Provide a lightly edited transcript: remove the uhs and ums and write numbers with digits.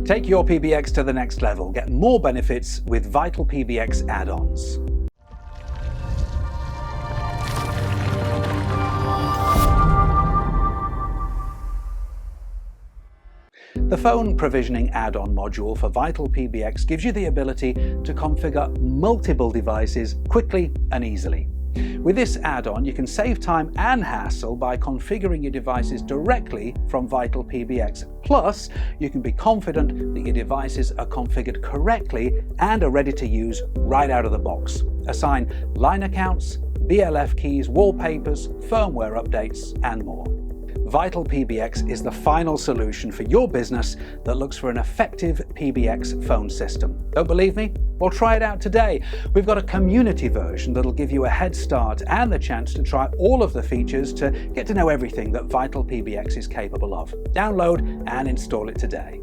Take your PBX to the next level. Get more benefits with VitalPBX add-ons. The phone provisioning add-on module for VitalPBX gives you the ability to configure multiple devices quickly and easily. With this add-on, you can save time and hassle by configuring your devices directly from VitalPBX. Plus, you can be confident that your devices are configured correctly and are ready to use right out of the box. Assign line accounts, BLF keys, wallpapers, firmware updates, and more. VitalPBX is the final solution for your business that looks for an effective PBX phone system. Don't believe me? Well, try it out today. We've got a community version that'll give you a head start and the chance to try all of the features to get to know everything that VitalPBX is capable of. Download and install it today.